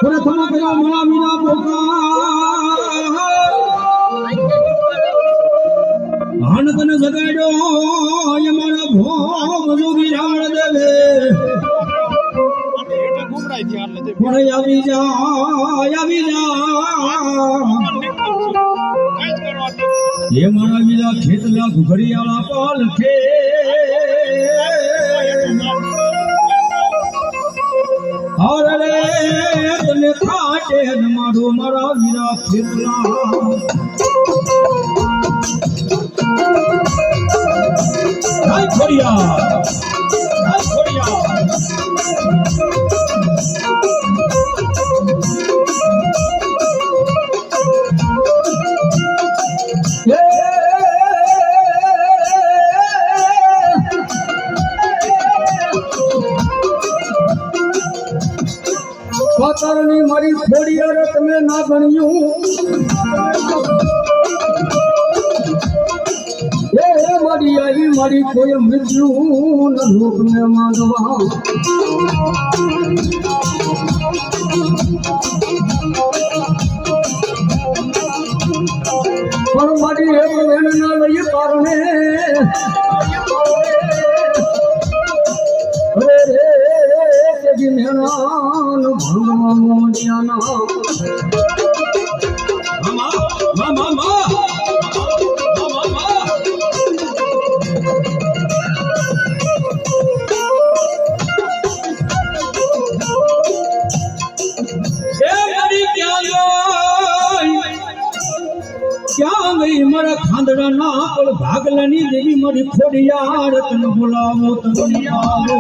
પ્રથમ કર્યો મારા મીરા પોકા હન તને જગાડ્યો એ મારા ભોગ જોગી રાવણ દેવે પણ આવી જા એ મારા વીરા ખેતલા ઘુઘડિયાળા પાલખે અરે તને ખાટે મારો મારા વીરા ખેતલા હાય ખોડિયા પાતારની મારી ખોડિયાર તમે ના ગણ્યું એ મારી આવી મારી કોઈ મૃત્યુ ન લોક ને માંગવા પણ મારી એક વેણ ના લઈ કારણે મેણાન ભંગવા મોડિયાના ક્યાં ગઈ મારા ખાંદડા ના પણ ભાગલાની દેવી મારી ખોડિયાર તને બોલાવો તને આવો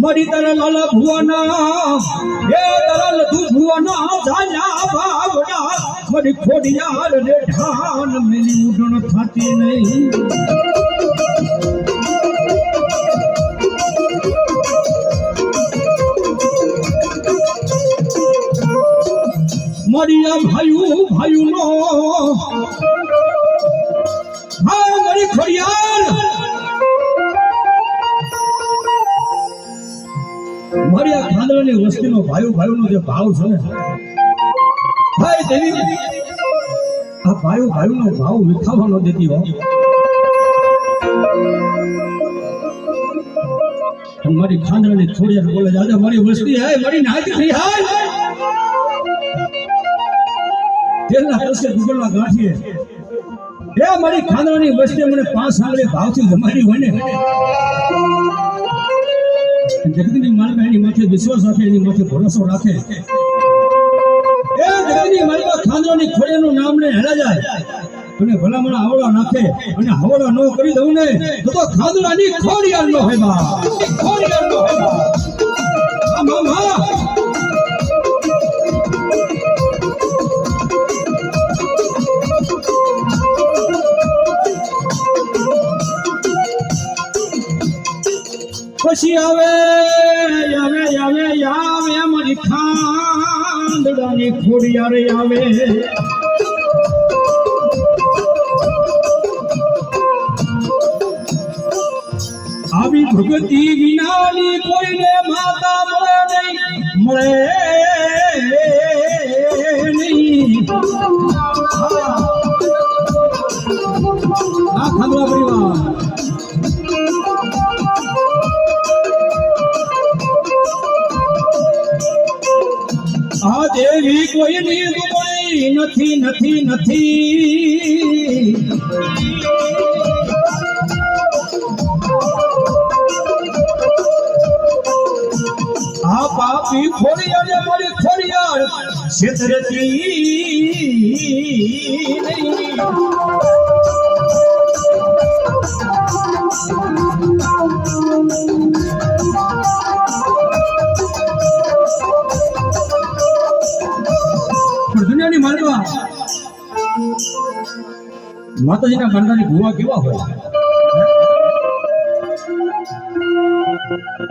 મરી તારા લાલા ભુવાના એ તારા લધુ ભુવાના ઝાલા બાવડા મરી ખોડિયાર રે ઢાન મેલી ઉડણ થાતી નહીં મરિયા ભાઈ નો હા મરી ખોડિયાર મારી આ ખાંદરાની વસ્તીનો ભાઈનો જે ભાવ છે ને ભાઈ દેવી આ ભાઈનો ભાવ વિખાવા ન દેતી હો મારી ખાંદરાની ખોડિયાર બોલે દાદા મારી વસ્તી હે મારી નાતી થઈ હાય તેલના કસે ગુગલના ગાંઠીએ એ મારી ખાંદરાની વસ્તી મને 5 આંગળે ભાવથી જમાડી હોય ને જગતની માલમાં એની માથે વિશ્વાસ રાખે એની માથે ભરોસો રાખે એ જગતની માલમાં ખાંદરાની ખોડિયાનું નામ ને હેરા જાય અને ભલામણ આવડા નાખે અને હવડા નો કરી દઉં ને તો ખાંદરાની ખોડિયાર નો હોય બા ખોડિયાર નો હોય બા મામા પછી આવે મારી ખાંદડાની ખોડિયાર આવે આવી ભગતી વિનાની કોઈને માતા મળે નહીં આ ખાંદડા પરિવાર આ દેવી કોઈની દુબઈ નથી આ પાપી ખોડિયાર મારી ખોડિયાર છેતરતી નહીં દુનિયાની માલવા માતાજીના ખાનદાની ભુવા કેવા હોય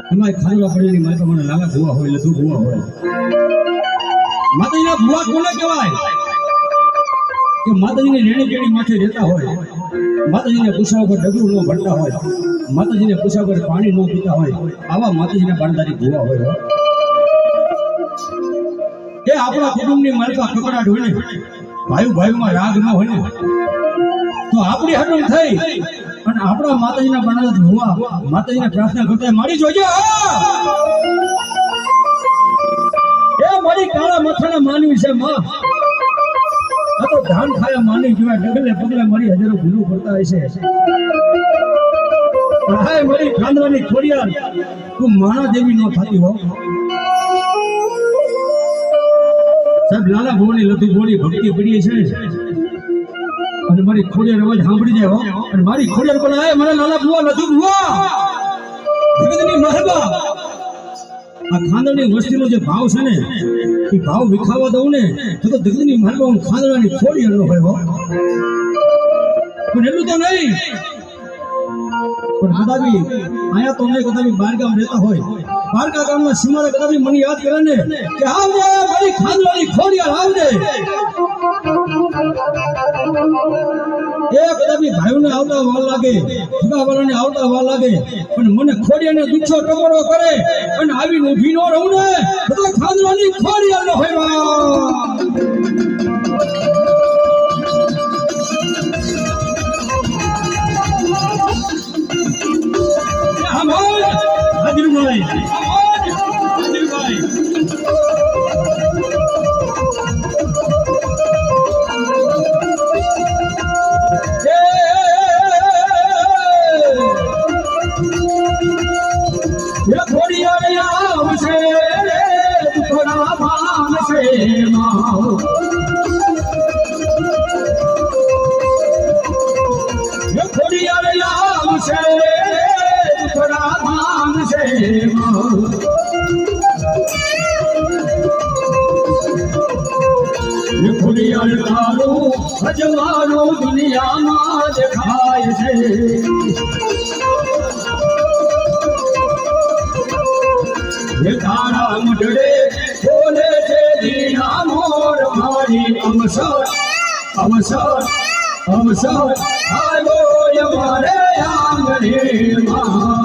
તમારી ખાનવા પડેલી માતા મને લાલા ભુવા હોય લધુ ભુવા હોય માતાજીના ભુવા કોને કહેવાય કે માતાજીની રેણી કેણી માથે રહેતા હોય, માતાજીને પૂછા વગર ડગલું ન ભરતા હોય, માતાજીને પૂછા વગર પાણી ન પીતા હોય, આવા માતાજીના બાણદારી ભૂવા હોય. એ આપણા કુટુંબની માલપા કકડાટ હોય ને, ભાઈમાં રાગ ન હોય ને, તો આપણી હટમ થઈ અને આપણા માતાજીના બાણદારી ભૂવા માતાજીને પ્રાર્થના કરતા મારી જોજો. એ મારી કાળા માથાના માનવી છે માં, આ તો ધાન ખાયા માની જેવા ડગલે પગલે મારી હજારો ભૂલું પડતા હશે. હાય મારી ખાંડવાની ખોડિયાર, તું માણા જેવી ન થતી હો. સાહેબ લાલા ભુવાની લધુ ભુવાની ભક્તિ પડી છે અને મારી ખોડિયાર અવાજ સાંભળી જાય હો. અને મારી ખોડિયાર પણ આય મને લાલા ભુવા લધુ ભુવા જગતની મહેબા, આ ખાંડવાની વસ્તીનો જે ભાવ છે ને એ ભાવ વિખાવા દઉં ને તો જગતની મહેબા હું ખાંડવાની ખોડિયાર નો હોય હો. પણ એટલું તો નહીં, પણ કદાપી આયા તો નહીં, કદાપી બાર ગામ રહેતા હોય, બારકા ગામના સીમાડા કદાપી મને યાદ કરે ને કે આવજે મારી ખાંડવાની ખોડિયાર આવજે. એ કદાપી ભાઈઓને આવતા વાર લાગે, જુગાવાળાને આવતા વાર લાગે, પણ મને ખોડિયાને દુચ્છો ટકોરો કરે અને આવીને ઊભી ન રહું ને તો ખાંડવાની ખોડિયાર નો હોય. અજવાળો દુનિયામાં દેખાય છે, તારા મઢડે બોલે છે દીના મોર મારી અવસર અવસર અવસર આવ્યો અમારે આંગણેમાં.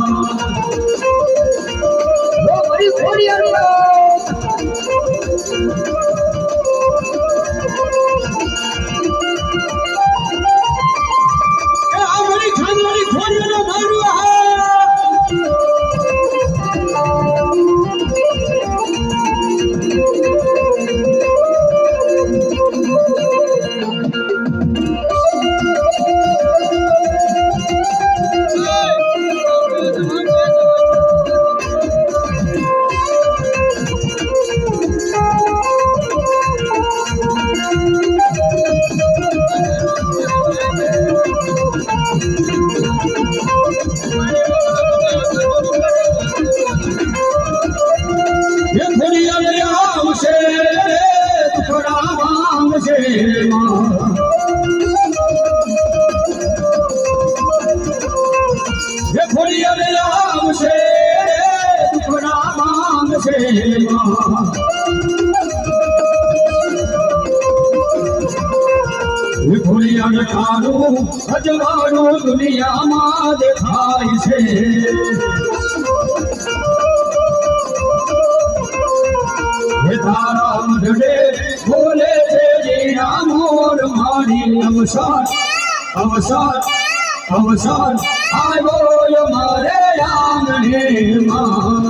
અજવાળો દુનિયામાં દેખાય છે, તારા મઢડે બોલે છે જીના મોર મારી અવસર અવસર અવસર આવ્યો મારે આંગણેમાં.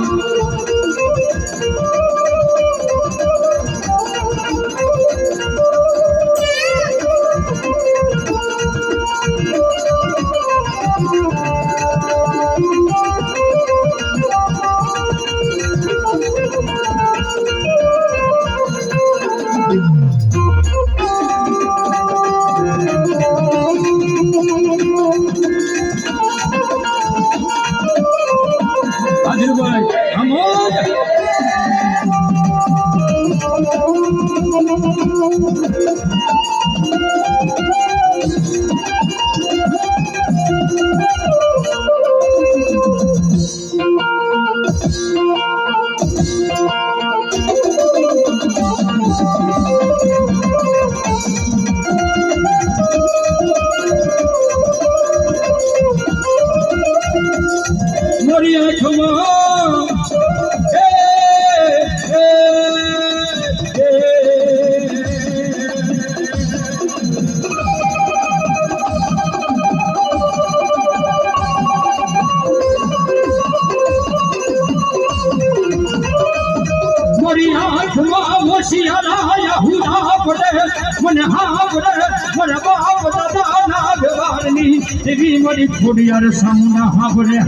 મને હા બોલે મને બાપ દાદા ના વ્યવહારની એવી મારી ખોડિયાર સામુના હા બોલે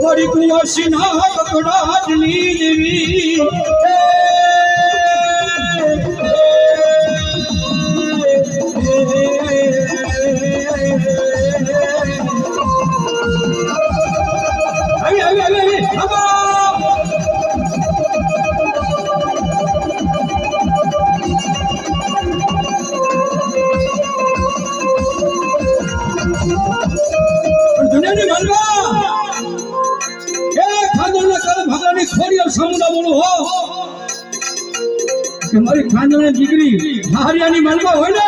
મારી કુંવરસી ના કકડાટની દેવી દુનિયાની માલવા એ ખાંદોને કર ભગવાની ખોડિયાર સામુના બોલો હો કે મારી ખાંદોની દીકરી હાહરિયાની માલવા હોય ને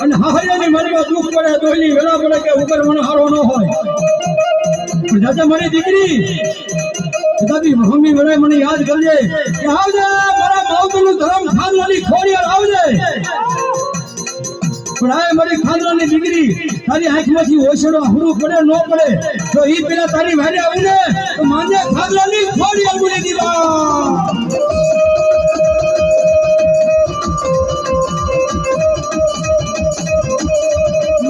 અને હાહરિયાની માલવા દુઃખ પડે દોયની વેલા પડે કે ઉગર મને હારો ન હોય પણ દાદા મારી દીકરી દાદી મમ્મી મને મને યાદ કરજે કે આવજે મારા માવતરનું ધર્મ ખાંદોની ખોડિયાર આવજે પણ આ મારી ખાંદરાની દીકરી તારી આંખમાંથી ઓછડો હુડું પડે ન પડે તો ઈ પેલા તારી વારે આવીને તો માને ખાંદરાની ખોડિયાર બોલી દીવા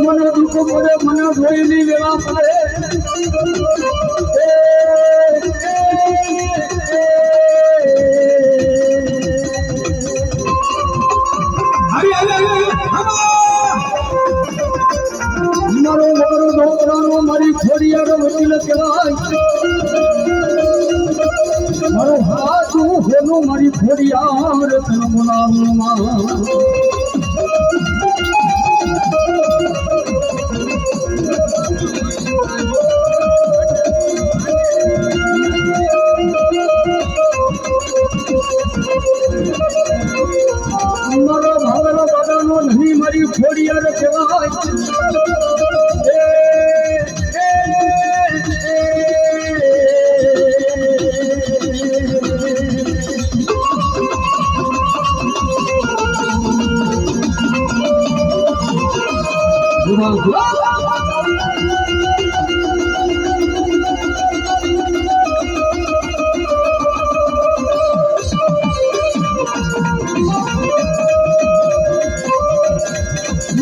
મને દુઃખ પડે મને જોઈની વેળા પડે મારી ખોડિયાર વકીલ કહેવાય મારો હાથ હોનો મારી ખોડિયાર તને બોલાવવામાં મારો ભાવનો દાદાનો નહીં મારી ખોડિયાર કહેવાય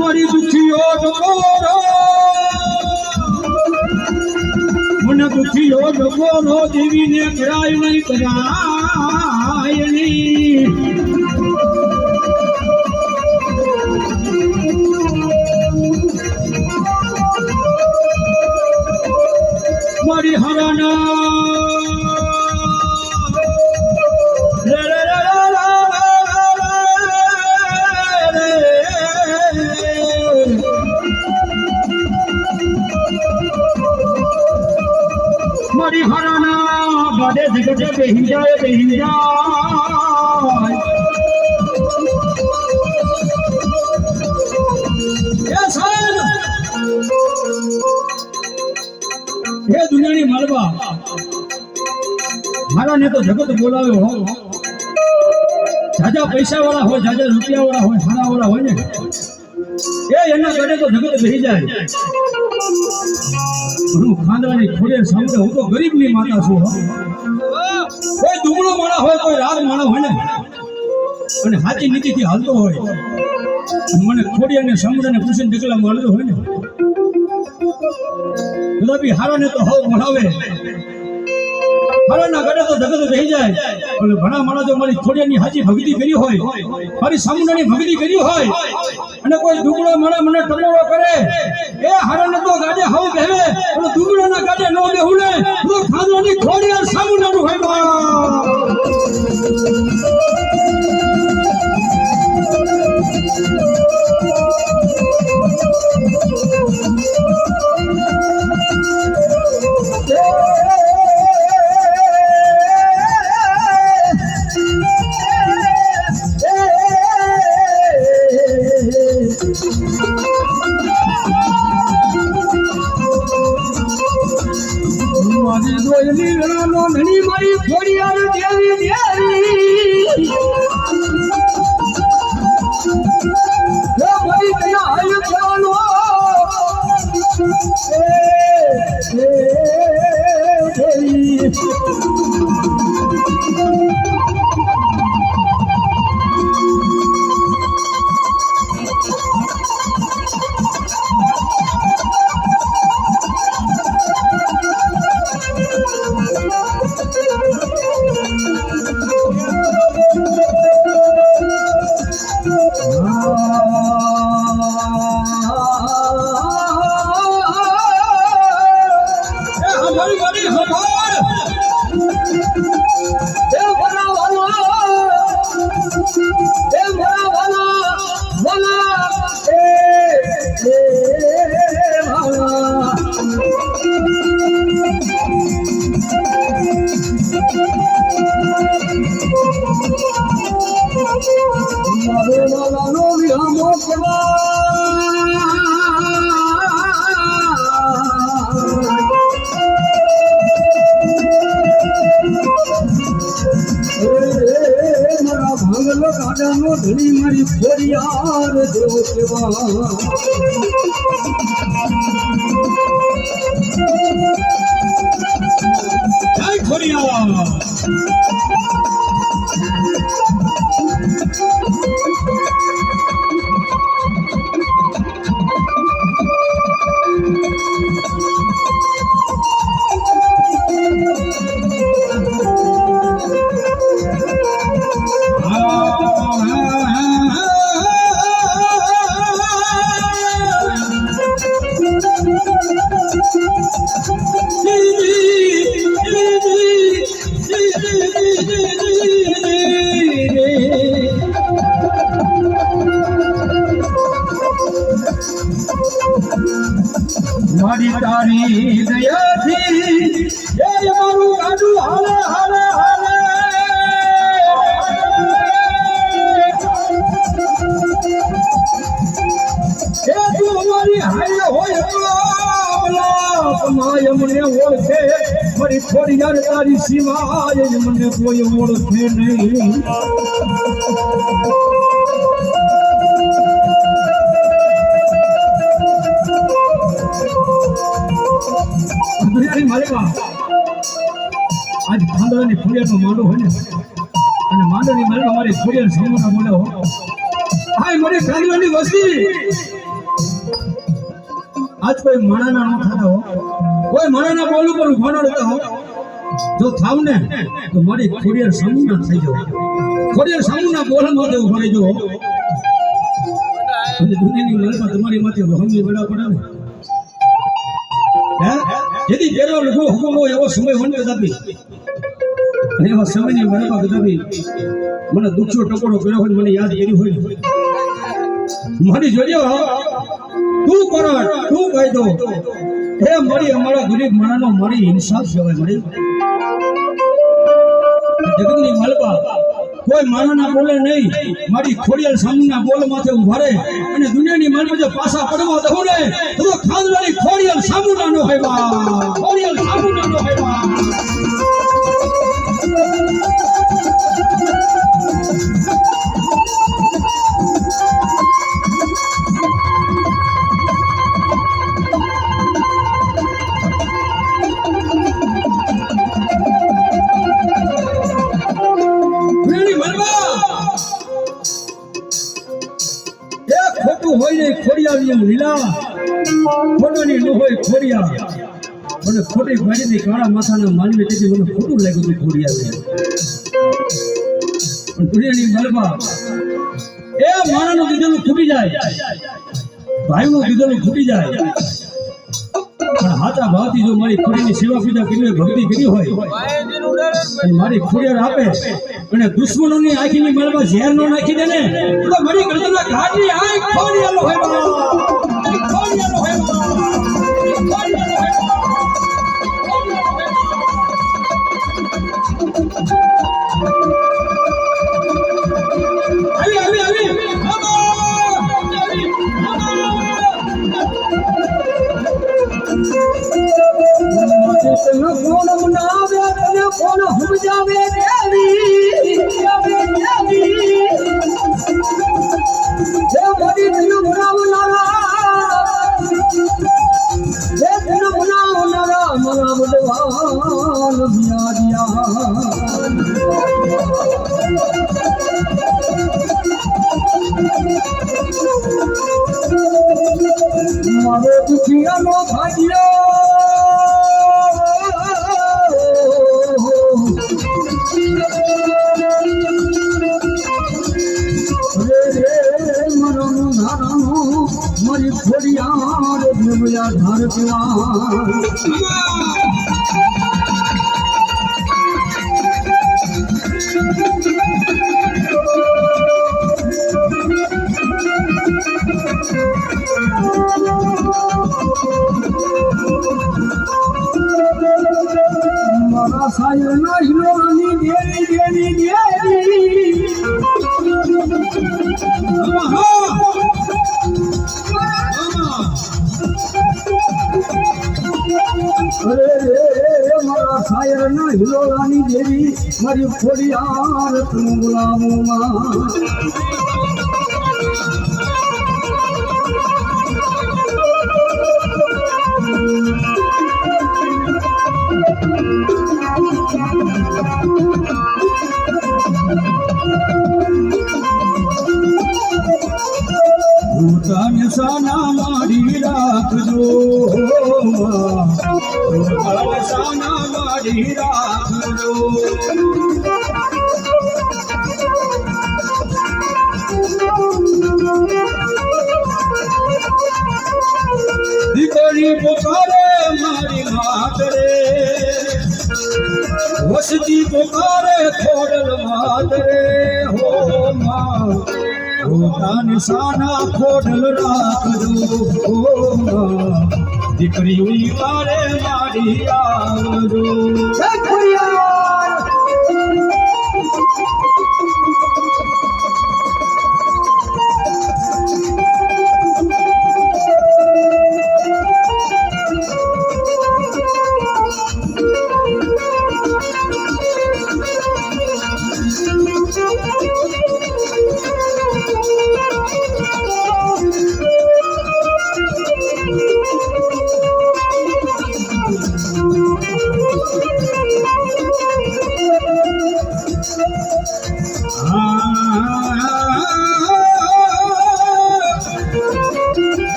મારી દુખીઓ ડકોરો મને દુખીઓ ડકોરો દેવીને કરાય નહીં કરાય નહીં મારી હરાના મારી હરાના બાડે જગતે બેહી જાય એ સાહેબ હે દુનિયાની માલવા મારાને તો જગત બોલાવ્યો હો જાજા પૈસા વાળા હોય જાજા રૂપિયા વાળા હોય હારા વાળા હોય ને એ એના ગળે તો જગત બેહી જાય હું ખાંદરાની ખોડિયાર સામે હું તો ગરીબની માતા છું કોઈ દુબળો માણા હોય કોઈ રાગ માણા હોય ને અને હાથી નીતિથી હાલતો હોય મને ખોડિયારને સામરાને પૂછીને ઢગલા મારતો હોય ને ગુલાબી હારાને તો હવ ભણાવે હારાના ગળે તો જગત બેહી જાય અને ઘણા માણસ જો મારી ખોડિયારની હાજી ભક્તિ કરી હોય મારી સામરાની ભક્તિ કરી હોય અને કોઈ દુબળો માણા મને ટકોરો કરે એ હારાને તો ગાડે હવ કહેવે અને દુબળાના ગાડે નો બેહું ને તો ખાંદરાની ખોડિયાર સામુનાનું હોય બા ધણી મારી ખોડિયાર દેવી દેવી મારી કયા હાલ ચાલો દેવી મારા ભાંગલો કાઢાનો ધણી મારી ખોડિયાર દેવ કેવા જય ખોડિયાર મારી તારી દયાથી એ મારું ગાડું હાલે હાલે હાલે એ તું અમારી હારે હોય માય મને ઓળખે મારી થોડી યાર તારી સીમાય મને કોઈ ઓળખે નહીં આજ ખાંડવાની ફુરિયાનો માંડો હોય ને અને માંડોની મારી મારી ફુરિયાનો સમૂહના બોલે હો હાય મારી ખાંડવાની વસ્તી આજ કોઈ માણાના ન થતા હો કોઈ માણાના બોલ ઉપર ઉભા ન રહેતા હો જો થાવ ને તો મારી ફુરિયાર સમૂહના થઈ જાવ ફુરિયાર સમૂહના બોલમાં ઉભા રહી જાવ અને દુનિયાની માલમાં તમારી માથે વહમી વેડા પડે ને જેથી જેનો લઘુ હુકમો એવો સમય વંડે દાબી અને એવા સમયની મરવા ગદાબી મને દુખ્યો ટકોરો કર્યો હોય મને યાદ કરી હોય મારી જોડ્યો તું કરો તું કહી દો હે મારી અમારા ગરીબ માણાનો મારી ઇન્સાફ કહેવાય મારી જગતની મલબા કોઈ માણાના બોલે નહીં મારી ખોડિયાર સામુના બોલ માથે ઉભા રહે અને દુનિયાની માલમાં જો પાછા પડવા દઉં ને તો ખાંડવાની ખોડિયાર સામુના નો હોય ખોડિયાર સામુના નો હોય ખોડિયાની લીલા ખોટાની ન હોય ખોડિયા મને ખોટી ભાજીની કાળા માથાના માનવી તેથી મને ખોટું લાગ્યું હતું ખોડિયા પણ દુનિયાની મલબા એ માણાનું દીધેલું ખૂટી જાય ભાઈનું દીધેલું ખૂટી જાય પણ હાથા ભાવથી જો મારી ખોડીની સેવા પૂજા કરી ભક્તિ કરી હોય અને મારી ખોડિયાર આપે અને દુશ્મનોની આંખની મલબા ઝેર નો નાખી દે ને તો મારી ગરદનના ઘાટની આંખ ખોડિયાનો હોય ખોડિયાનો હોય કોણ મનાવે તને કોણ સમજાવે દેવી જે મારી દિલ બનાવનારા જે દિલ બનાવનારા મારા બદવાન મારો દુખિયાનો ભાગ્યો મારી ખોડિયાર દેવયા ધાર મારા સાયર ના હિલોની દેવી દેવી દેવી અરે રે મારા સાયર ના હિલોની દેવી મારી ખોડિયાર તું બોલાવો માં સાના મારી રાખજો સાના મારી રાખજો દીકરી પોકારે મારી માતરે વસતી પોકારે ખોડલ માતરે હો માં સાના ખોડલ રાખજો દીકરી તારે મારી આવજો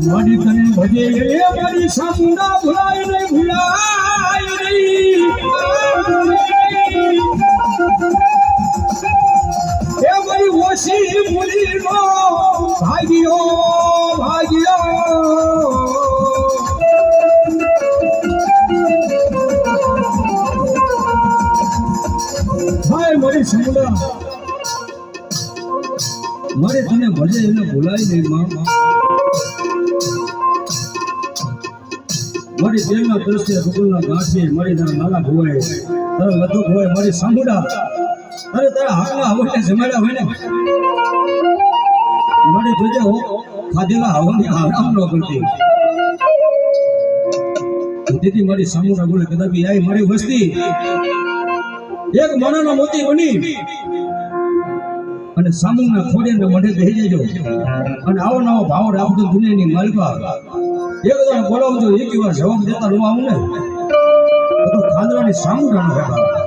મારી તને ભજે મારી સામુના ભૂલાય નહીં ભૂલાય નહીં એ મારી ઓછી ભૂલીનો ભાગ્યો ભાગ્યો ભાઈ મારી સામુના મારે તને ભજે એને ભૂલાય નહીં માં મારી દેવના દ્રષ્ટિએ ભગવાનના ગાંઠે મારી તારા નાલા ભોવાય તારા લધુ ભોવાય મારી સાંભળા અરે તારા હાથમાં હવને જમાડ્યા હોય ને મારી જોજે હો ખાધેલા હવની આરામ ન કરતી દીદી મારી સાંભળા બોલે કદાચ આઈ મારી વસ્તી એક માણાના મોતી બની અને સામુના ખોડિયાને મોઢે બેહી જજો અને આવો નવો ભાવ રાખજો દુનિયાની માલિકા એક વાર બોલાવજો એક વાર જવાબ દેતા ન આવું ને તો ખાંદરાની સામુડાનો ભેગા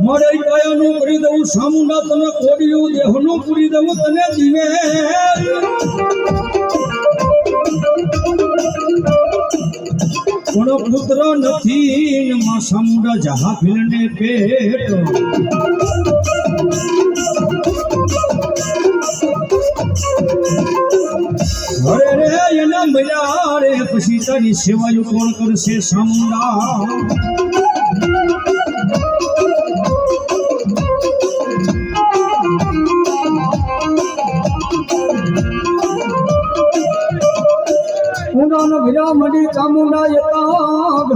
મારે કાયાનું કરી દઉં સામુના તને કોડિયું દેહનું પૂરી દઉં તને જીવે પણ પુત્ર નથી માં સામુડા જહા ભીલને પેટ અરે રે એના મળ્યા રે પછી તારી સેવાયું કોણ કરશે સામુડા ઉડાનો ભીડા મડી ચામુંડા યતાગ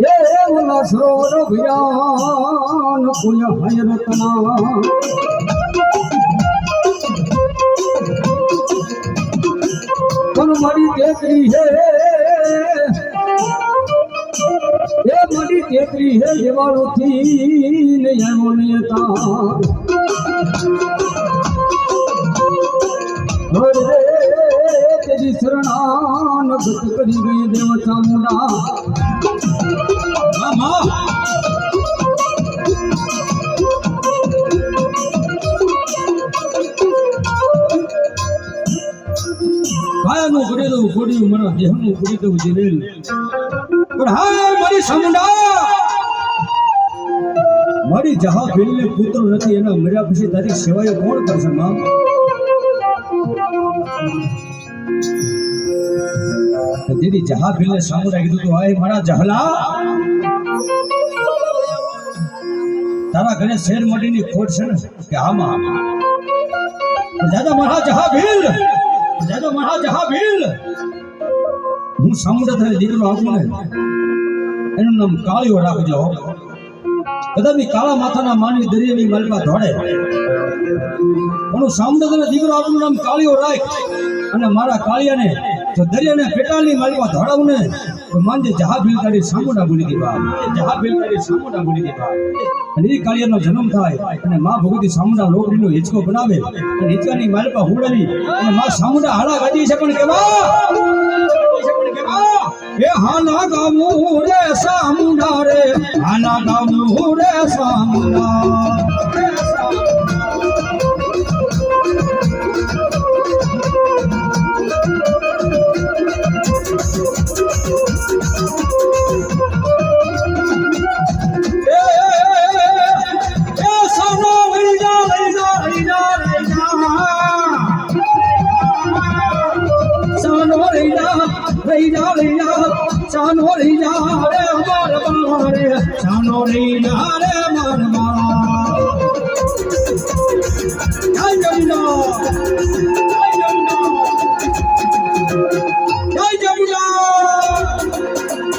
એ ઉના સરોવર ભીડા ન કોઈ હાય રતના પણ મારી દેકરી હે એ મારી દેકરી હે દેવાળોથી ને એનો યતા तेरी शरणान गत करी गई देव चामुंडा હાથનું કરી દઉં ખોડિયું મારા દેહનું કરી દઉં જીરેલ પણ હા મારી સમુંડા મારી જહા ભીલને પુત્ર નથી એના મર્યા પછી તારી સેવાએ કોણ કરશે માં દીદી જહા ભીલને સામુંડા કીધું તો આય મારા જહલા તારા ઘરે શેર મટીની ખોટ છે ને કે આમાં દાદા મારા જહા ભીલ દાદા મારા જહા ભીલ હું સામુંડા તને દીકરો આપું ને એનું નામ કાળીઓ રાખજો કદાચ કાળા માથાના માનવી દરિયાની માલપા ધોડે પણ સામુંડા તને દીકરો આપનું નામ કાળીઓ રાખ અને મારા કાળિયાને જો દરિયાને પેટાળની માલપા ધોડાવું ને તો માનજે જહા ભીલ તારી સામુંડા બોલી દી બાપ જહા ભીલ તારી સામુંડા બોલી દી બાપ અને એ કાળિયાનો જન્મ થાય અને માં ભગવતી સામુંડા લોકડીનો હિંચકો બનાવે અને હિંચકાની માલપા હુડાવી અને માં સામુંડા હાડા ગાડી છે પણ કેવા એ હાના ગામું રે સામુંડા રે હાના ગામું રે સામુંડા ચાનો રે માર મારે ચાનો રે માર માર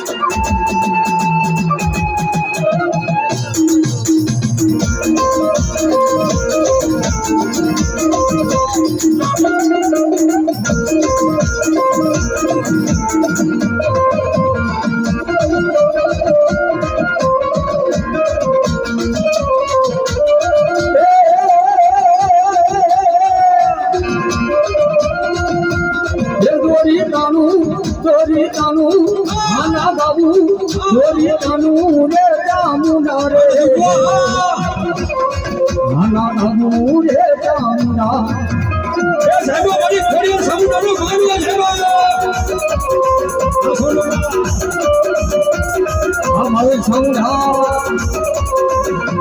જય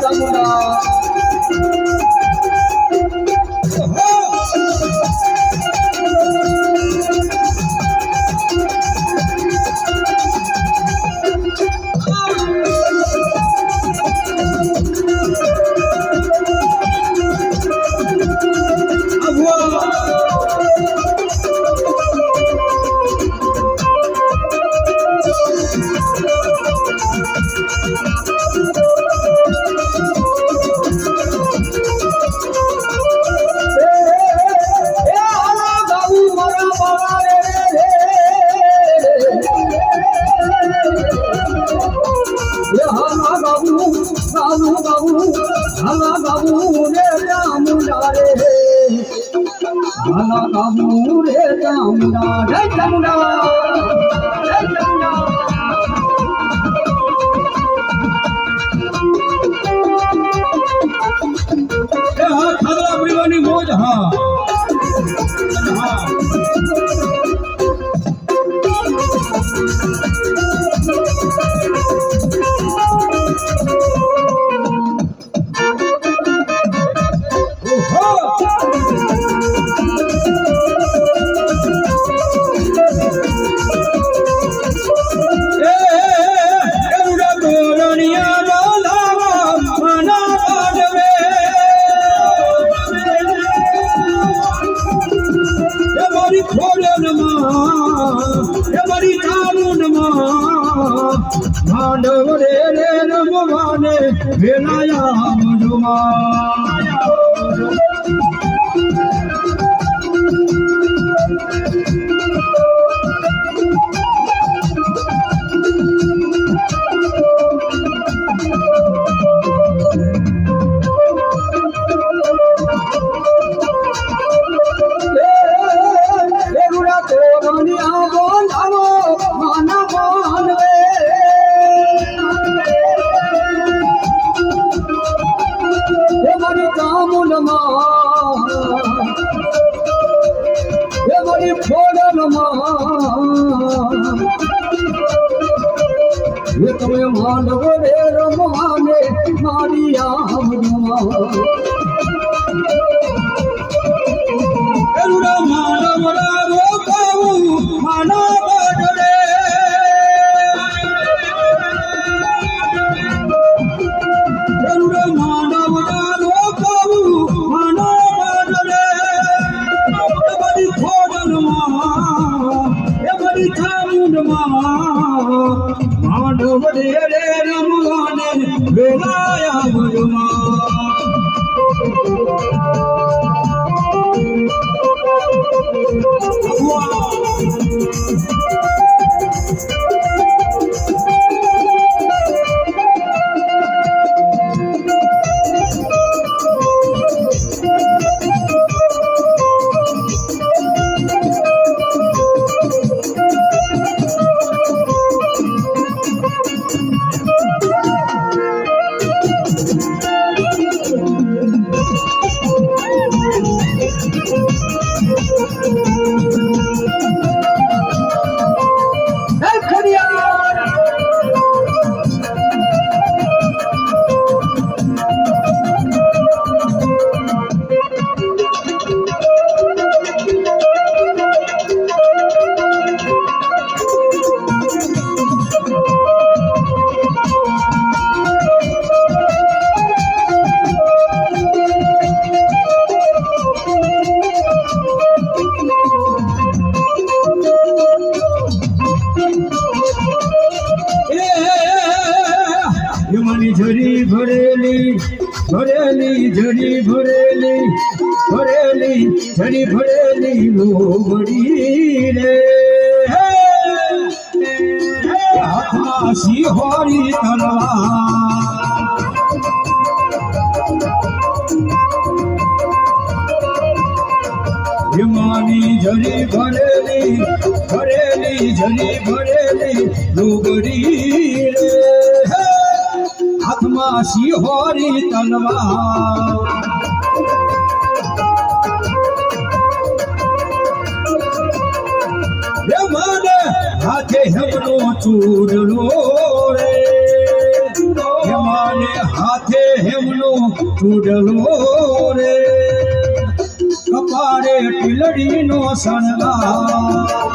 જમના જય જમના માંડવ રે રમવાને વેલાયા મજુમાં તમે માંડવ રે રમવાને મારી આમમાં માંડવ રોકાવું માના બડે માંડવ રોકાવું માના બડે બધી ખોડલમાં એ બધી ચામુંડમાં માંડવ રે રમવાને વેલાયા મજુમાં झरी भरेली भरेली झरी भरेली भरेली झरी भरेली लोमड़ी रे हाथमा सिंहोरी तलवार हिमानी झरी भरेली भरेली झरी भरेली लोमड़ी रे हाथमा सिंहोरी तलवार माने हाथे हेमनो चूड़लो रे माने हाथे हेमनो चूड़लो रे कपारे टिलड़ी नो शणगार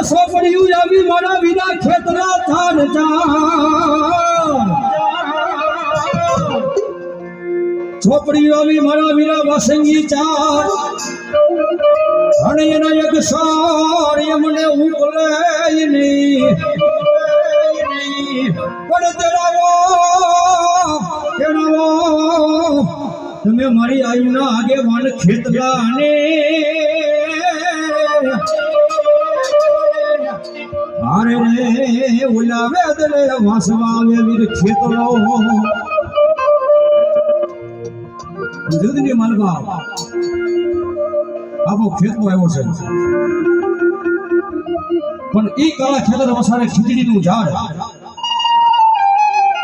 સોપડિયું આવી મારા વિના ખેતરા થાન ચોપડિયું આવી મારા વિના વાસંગી ચાર અને એના એક સાર એમને ઉકલે નહીં પણ તેડાવો તમે મારી આયુના આગેવાન ખેતરા અને अरे रे उलावे दले वासवावे वीर खेतरो जुदनी मालवा आपो खेत में आयो छे પણ ઈ કાળા ખેતર વસાડે ખીચડીનું ઝાડ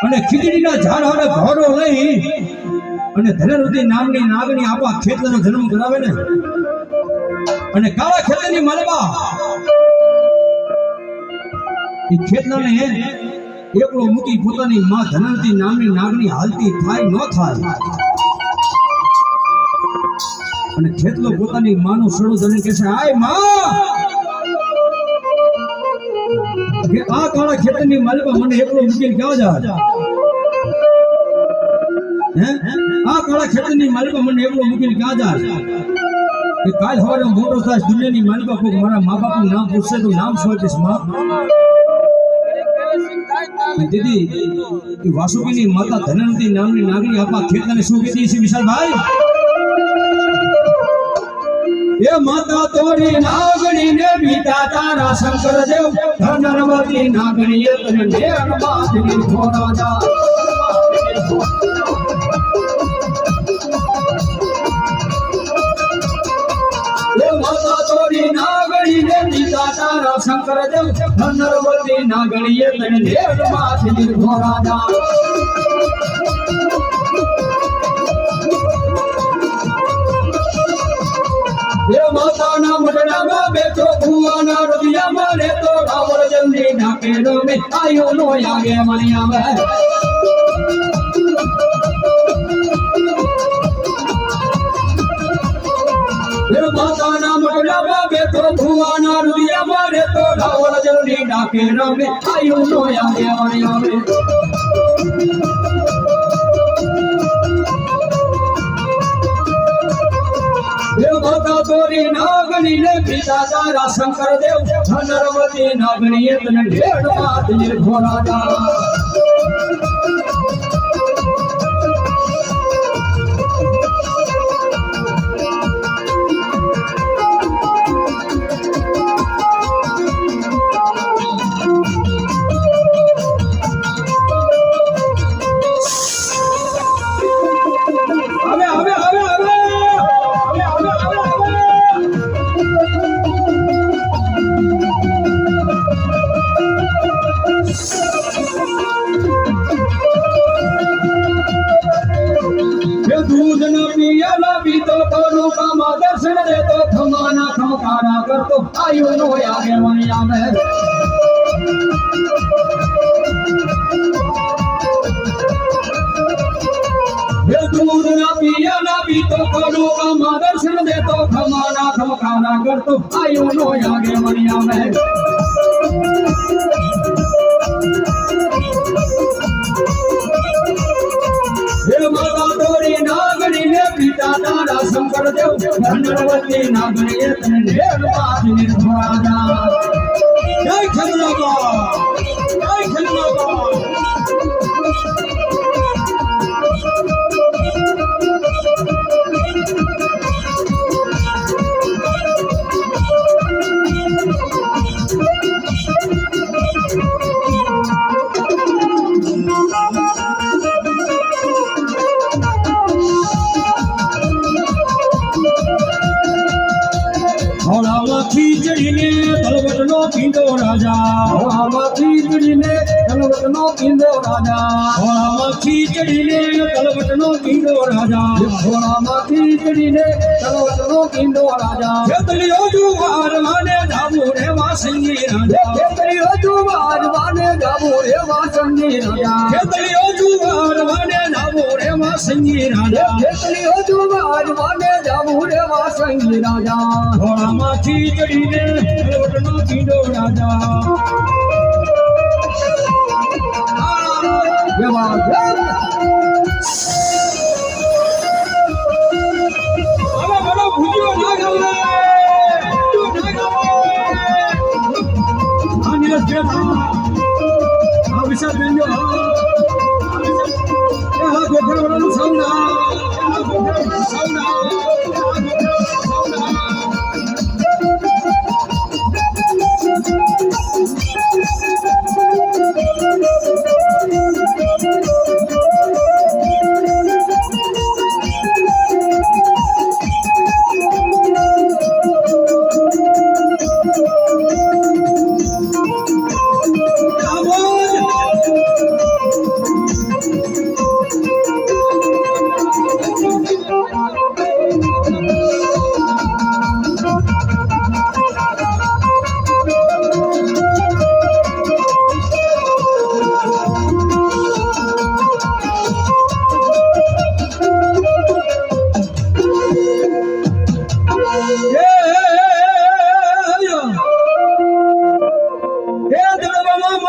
અને ખીચડીના ઝાડ હારે ઘોડો લઈ અને ધનવતી નામની નાગણી આપા ખેતરનો જન્મ કરાવે ને અને કાળા ખેતરની માલવા ઈ ખેતરને એકલો મૂકી પોતાની માં ધનવતી નામની નાગણી હાલતી થાય ન થાય અને ખેતલો પોતાની માનું સડું ધણી કહે છે આય માં કે આ કાળા ખેતરની માલવા મને એકલો મૂકીને ક્યાં જા હે આ કાળા ખેતરની માલવા મને એકલો મૂકીને ક્યાં જા કે કાલ સવારે મોટો થાય દુનિયાની માલવા કોઈ મારા મા બાપનું નામ પૂછશે તો નામ શું આપીશ માં દીદી એ વાસુકીની માતા ધનવતી નામની નાગણી આપા ખેતરને શું કહેતી છે વિશાલભાઈ એ માતા તોરી નાગણી ને બીતા તારા શંકર દેવ ધનવતી નાગણી એ તને નેરમાંથી ખોરા જા એ માતા તોરી નાગણી ને બીતા તારા શંકર દેવ ધનવતી નાગણી એ તને નેરમાંથી ખોરા જા એ માતાના મઢડામાં બેઠો ભુવાના રવિયામાં રહેતો રાવણ જલ્દી નાકે રમે આયો નો આગે મણિયામાં એ માતાના મઢડામાં બેઠો ભુવાના રવિયામાં રહેતો રાવણ જલ્દી નાકે રમે આયો નો આગે મણિયામાં માતા તોરી નાગણી ને પિતા તારા શંકર દેવ ધનવતી નાગણી એ તને ઢેડમાંથી ખોરા જા દર્શન દેતો ખમાના ખમકારા કરતો આયુ નો આગે મણિયામે દૂધ ના પિયા ના પીતો કડો કામા દર્શન દેતો ખમાના ખમકારા કરતો આયુ નો આગે મણિયામે માતા તોરી નાગણી ને પિતા તારા શંકર દેવ ધનવતી નાગણી એ તને ઢેરમાંથી ખોરા જા જય ખેલનાબા જય ખેલનાબા ખીચડીને તલવટનો પીંડો રાજા ખીચડીને તલવટનો પીંડો રાજા ખીચડીને તલવટનો પીંડો રાજા ખીચડીને તલવટનો પીંડો રાજા ખેતલીઓ જુવાર માને જાબુ રે વાસંગી રાજા ખેતલીઓ જુવાર માને જાબુ રે વાસંગી રાજા ખેતલીઓ જુવાર માને જાબુ રે વાસંગી રાજા ખેતલીઓ જુવાર માને જાબુ રે વાસંગી રાજા ઘોડામાં ખીચડીને તલવટનો પીંડો રાજા વિશાલ બેનજો ગોઠવવાનું સૌના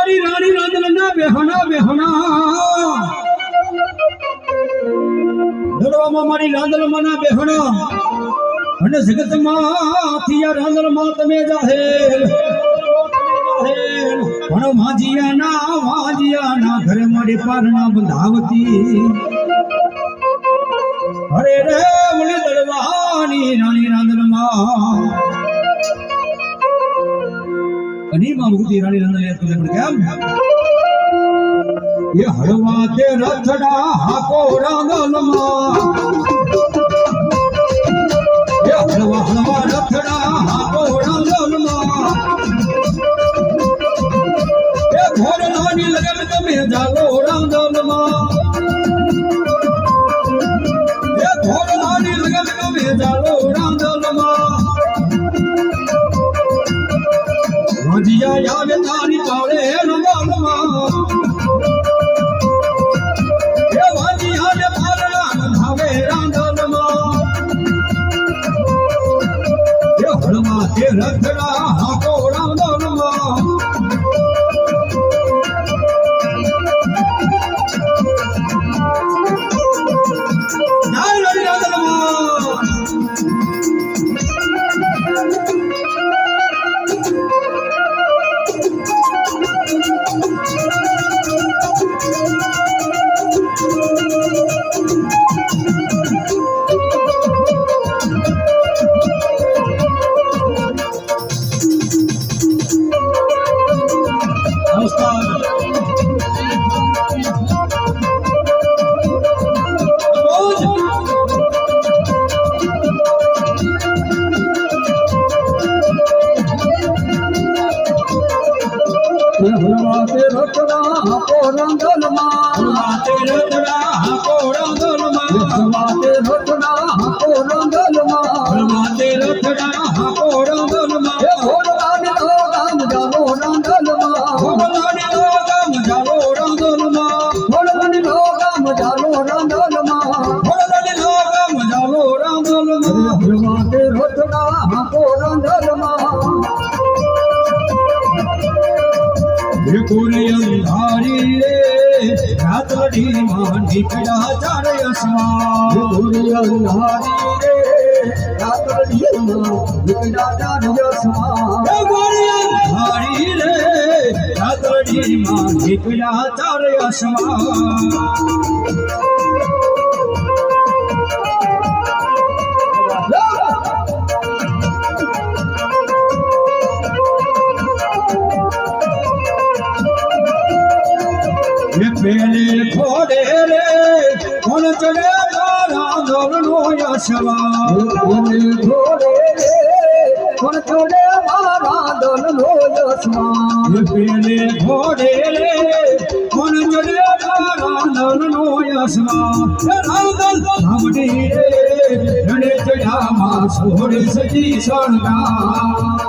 મારી રાણી રાંદલના બેહણા બેહણા દડવામાં મારી રાંદલમાંના બેહણા અને જગતમાં થિયા રાંદલમાં તમે જાહેર પણ વાંજિયાના ઘરે મારી પારના બંધાવતી અરે રે મને દડવાની રાણી રાંદલમાં અનીમાં મુક્તિ રાણી રાંદલ તુલે પણ કેમ એ હળવા તે રથડા હાકો રાંદલમાં એ હળવા રથડા હાકો રાંદલમાં એ ઘોરલાની લગન તમે જાગો રાંદલમાં એ ઘોરલાની લગન તમે જાગો રાંદલમાં વાંજિયા આવે તારી પાળે રંગલમાં એ વાંજિયા પાળના બંધાવે રાંદલમાં એ હળવા તે રથડા હાકો રાંદલમાં હળવાતે રથડા હાકો રાંદલમાં હળવાતે રથડા હાકો રાંદલમાં હળવાતે રથડા હાકો રાંદલમાં હળવાતે રથડા હાકો રાંદલમાં એ ઘોરલાની લો ગામ જાલો રાંદલમાં ઘોરલાની લો ગામ જાલો રાંદલમાં ઘોરલાની લો ગામ જાલો રાંદલમાં ઘોરલાની લો ગામ જાલો રાંદલમાં હળવાતે રથડા હાકો રાંદલમાં અંધારી રે રાત લડી માં નીકળ્યા ચાર અસમાં અંધારી રે રાત લડી માં નીકળ્યા ચાર અસમાં અંધારી રે રાત લડી માં નીકળ્યા ચાર અસમાં પેલે ખોડે રે કોણ ચડે મારા ગૌરનો યશવા પેલે ખોડે રે કોણ ચડે મારા દલનો યશવા પેલે ખોડે રે કોણ ચડે મારા દલનો યશવા રાંદલ ભામડી રે રણે ચડ્યામાં સોળે સજી શણગાર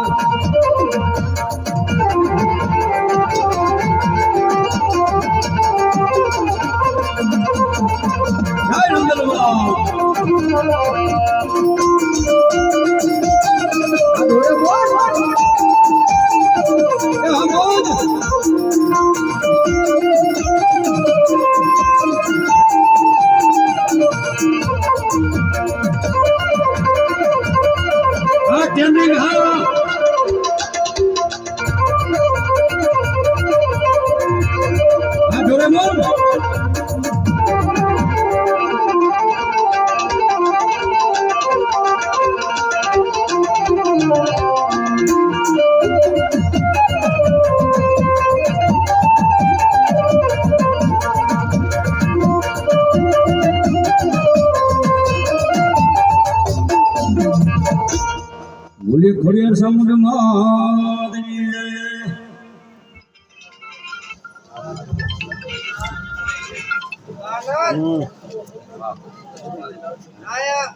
બોલે ખોડિયાર સમુદ્ર માદની આયા